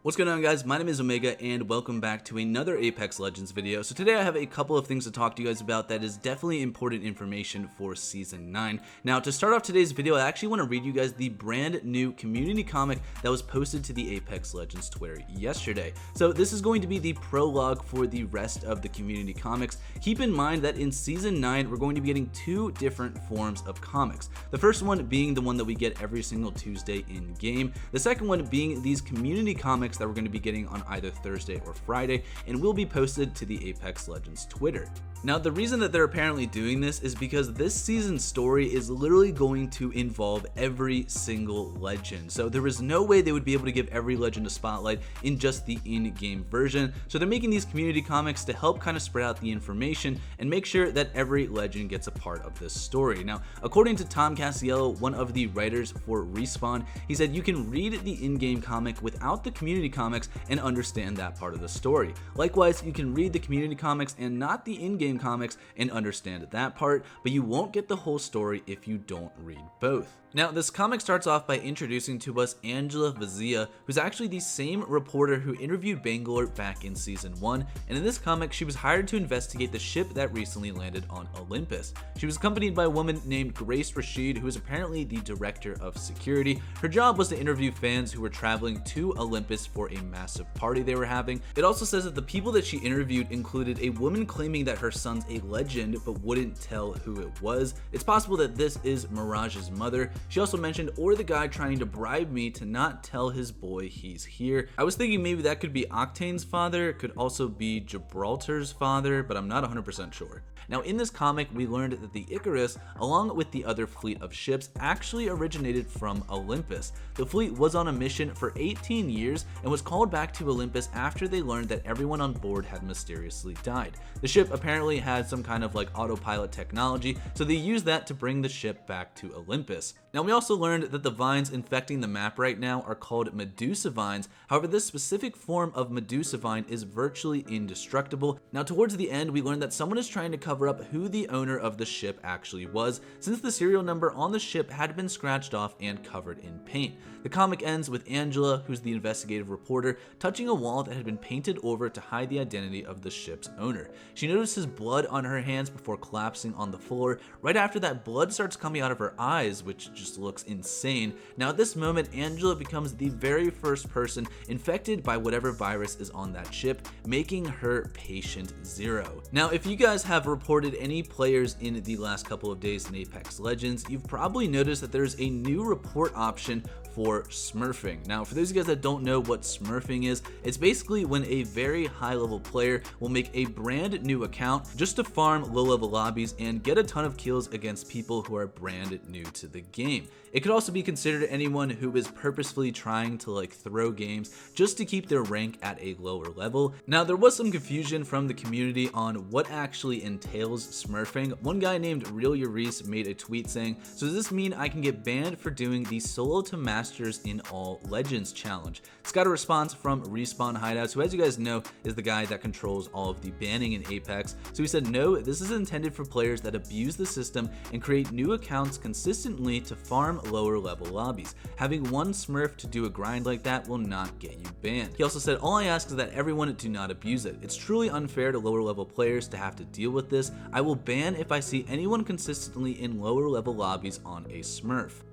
What's going on, guys? My name is Omega and welcome back to another Apex Legends video. So today I have a couple of things to talk to you guys about that is definitely important information for Season 9. Now, to start off today's video, I actually want to read you guys the brand new community comic that was posted to the Apex Legends Twitter yesterday. So this is going to be the prologue for the rest of the community comics. Keep in mind that in Season 9, we're going to be getting two different forms of comics. The first one being the one that we get every single Tuesday in game. The second one being these community comics that we're going to be getting on either Thursday or Friday and will be posted to the Apex Legends Twitter. Now, the reason that they're apparently doing this is because this season's story is literally going to involve every single legend. So there is no way they would be able to give every legend a spotlight in just the in-game version. So they're making these community comics to help kind of spread out the information and make sure that every legend gets a part of this story. Now, according to Tom Cassiello, one of the writers for Respawn, he said you can read the in-game comic without the community comics and understand that part of the story. Likewise, you can read the community comics and not the in-game comics and understand that part, but you won't get the whole story if you don't read both. Now, this comic starts off by introducing to us Angela Vazia, who's actually the same reporter who interviewed Bangalore back in Season 1, and in this comic, she was hired to investigate the ship that recently landed on Olympus. She was accompanied by a woman named Grace Rashid, who is apparently the director of security. Her job was to interview fans who were traveling to Olympus for a massive party they were having. It also says that the people that she interviewed included a woman claiming that her son's a legend but wouldn't tell who it was. It's possible that this is Mirage's mother. She also mentioned, or the guy trying to bribe me to not tell his boy he's here. I was thinking maybe that could be Octane's father. It could also be Gibraltar's father, but I'm not 100% sure. Now, in this comic, we learned that the Icarus, along with the other fleet of ships, actually originated from Olympus. The fleet was on a mission for 18 years and was called back to Olympus after they learned that everyone on board had mysteriously died. The ship apparently had some kind of autopilot technology, so they used that to bring the ship back to Olympus. Now, we also learned that the vines infecting the map right now are called Medusa vines. However, this specific form of Medusa vine is virtually indestructible. Now, towards the end, we learned that someone is trying to cover up who the owner of the ship actually was, since the serial number on the ship had been scratched off and covered in paint. The comic ends with Angela, who's the investigative reporter, touching a wall that had been painted over to hide the identity of the ship's owner. She notices blood on her hands before collapsing on the floor. Right after that, blood starts coming out of her eyes, which just looks insane. Now, at this moment, Angela becomes the very first person infected by whatever virus is on that ship, making her patient zero. Now, if you guys have reported any players in the last couple of days in Apex Legends, you've probably noticed that there's a new report option for smurfing. Now, for those of you guys that don't know what smurfing is, it's basically when a very high level player will make a brand new account just to farm low level lobbies and get a ton of kills against people who are brand new to the game. It could also be considered anyone who is purposefully trying to throw games just to keep their rank at a lower level. Now, there was some confusion from the community on what actually entails smurfing. One guy named Real Urice made a tweet saying, "So does this mean I can get banned for doing the solo to masters in all legends challenge?" It's got a response from Respawn Hideouts, who, as you guys know, is the guy that controls all of the banning in Apex. So he said, "No, this is intended for players that abuse the system and create new accounts consistently to farm lower level lobbies. Having one smurf to do a grind like that will not get you banned." He also said, "All I ask is that everyone do not abuse it. It's truly unfair to lower level players to have to deal with this. I will ban if I see anyone consistently in lower level lobbies on a smurf."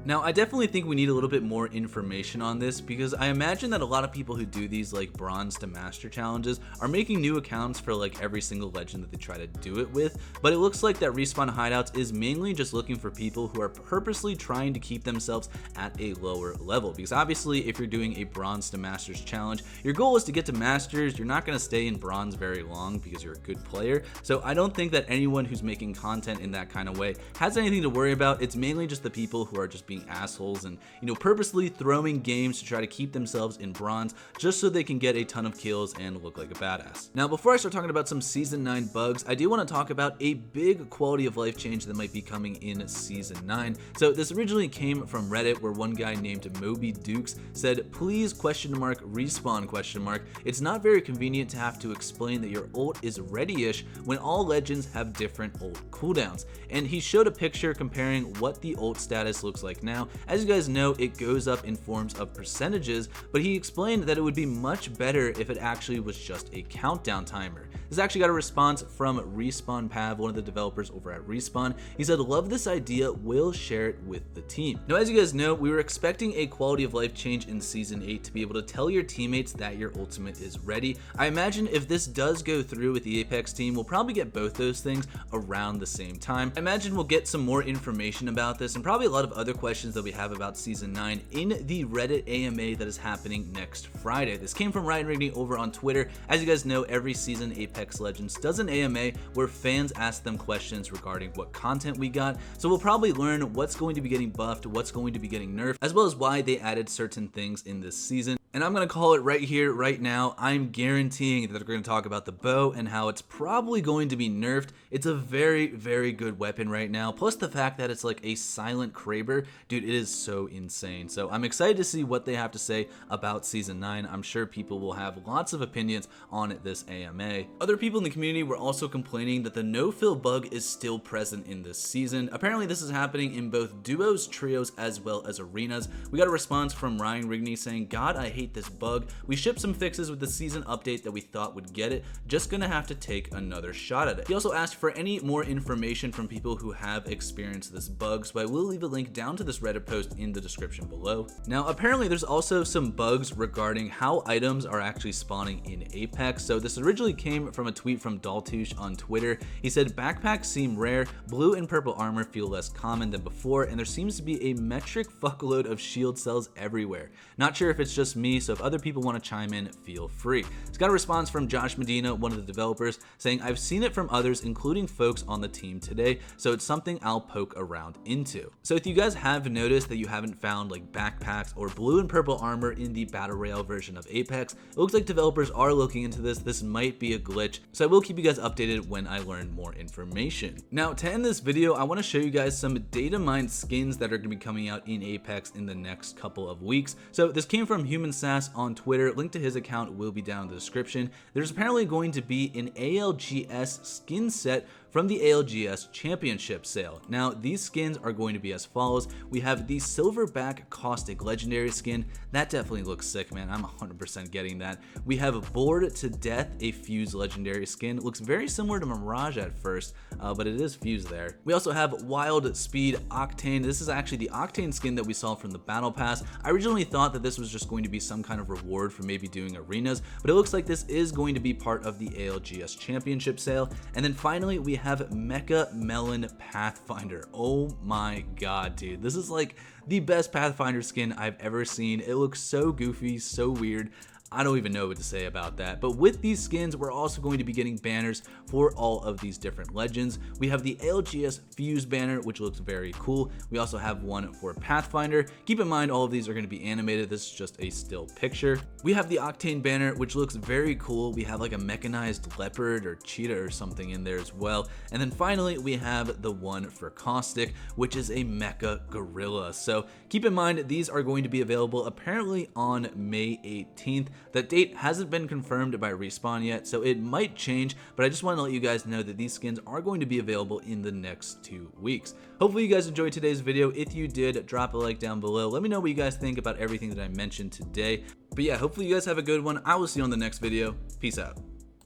Now, I definitely think we need a little bit more information on this, because I imagine that a lot of people who do these bronze to master challenges are making new accounts for every single legend that they try to do it with, but it looks like that Respawn Hideouts is mainly just looking for people who are purposely trying to keep themselves at a lower level, because obviously if you're doing a bronze to masters challenge, your goal is to get to masters. You're not going to stay in bronze very long because you're a good player. So I don't think that anyone who's making content in that kind of way has anything to worry about. It's mainly just the people who are just being assholes and purposely throwing games to try to keep themselves in bronze just so they can get a ton of kills and look like a badass. Now, before I start talking about some Season 9 bugs, I do want to talk about a big quality of life change that might be coming in Season 9. So this originally came from Reddit, where one guy named Moby Dukes said, "Please respawn ? It's not very convenient to have to explain that your ult is ready-ish when all legends have different ult cooldowns." And he showed a picture comparing what the ult status looks like like now. As you guys know, it goes up in forms of percentages, but he explained that it would be much better if it actually was just a countdown timer. This actually got a response from Respawn Pav, one of the developers over at Respawn. He said, "Love this idea, will share it with the team." Now, as you guys know, we were expecting a quality of life change in Season 8 to be able to tell your teammates that your ultimate is ready. I imagine if this does go through with the Apex team, we'll probably get both those things around the same time. I imagine we'll get some more information about this and probably a lot of other questions that we have about Season 9 in the Reddit AMA that is happening next Friday. This came from Ryan Rigney over on Twitter. As you guys know, every season Apex Legends does an AMA where fans ask them questions regarding what content we got. So we'll probably learn what's going to be getting buffed, what's going to be getting nerfed, as well as why they added certain things in this season. And I'm going to call it right here, right now. I'm guaranteeing that they're going to talk about the bow and how it's probably going to be nerfed. It's a very, very good weapon right now. Plus the fact that it's like a silent Kraber. Dude, it is so insane. So I'm excited to see what they have to say about Season 9. I'm sure people will have lots of opinions on this AMA. Other people in the community were also complaining that the no-fill bug is still present in this season. Apparently this is happening in both duos, trios, as well as arenas. We got a response from Ryan Rigney saying, "God, I hate this bug. We shipped some fixes with the season update that we thought would get it. Just gonna have to take another shot at it." He also asked for any more information from people who have experienced this bug, so I will leave a link down to this Reddit post in the description below. Now, apparently there's also some bugs regarding how items are actually spawning in Apex. So this originally came from a tweet from Daltouche on Twitter. He said, "Backpacks seem rare, blue and purple armor feel less common than before, and there seems to be a metric fuckload of shield cells everywhere. Not sure if it's just me, so if other people want to chime in, feel free." It's got a response from Josh Medina, one of the developers, saying, "I've seen it from others, including folks on the team today, so it's something I'll poke around into." So if you guys have noticed that you haven't found like backpacks or blue and purple armor in the Battle Royale version of Apex, it looks like developers are looking into this. This might be a glitch, so I will keep you guys updated when I learn more information. Now, to end this video, I want to show you guys some data mined skins that are going to be coming out in Apex in the next couple of weeks. So this came from Human Sass on Twitter. Link to his account will be down in the description. There's apparently going to be an ALGS skin set from the ALGS Championship sale. Now, these skins are going to be as follows. We have the Silverback Caustic Legendary skin. That definitely looks sick, man. I'm 100% getting that. We have Bored to Death, a Fuse Legendary skin. It looks very similar to Mirage at first, but it is Fuse there. We also have Wild Speed Octane. This is actually the Octane skin that we saw from the Battle Pass. I originally thought that this was just going to be some kind of reward for maybe doing arenas, but it looks like this is going to be part of the ALGS Championship sale. And then finally, we have Mecha Melon Pathfinder. Oh my god, dude. This is like the best Pathfinder skin I've ever seen. It looks so goofy, so weird. I don't even know what to say about that. But with these skins, we're also going to be getting banners for all of these different legends. We have the ALGS Fuse banner, which looks very cool. We also have one for Pathfinder. Keep in mind, all of these are going to be animated. This is just a still picture. We have the Octane banner, which looks very cool. We have like a mechanized leopard or cheetah or something in there as well. And then finally, we have the one for Caustic, which is a mecha gorilla. So keep in mind, these are going to be available apparently on May 18th. That date hasn't been confirmed by Respawn yet, so it might change, but I just want to let you guys know that these skins are going to be available in the next 2 weeks. Hopefully you guys enjoyed today's video. If you did, drop a like down below. Let me know what you guys think about everything that I mentioned today. But yeah, hopefully you guys have a good one. I will see you on the next video. Peace out.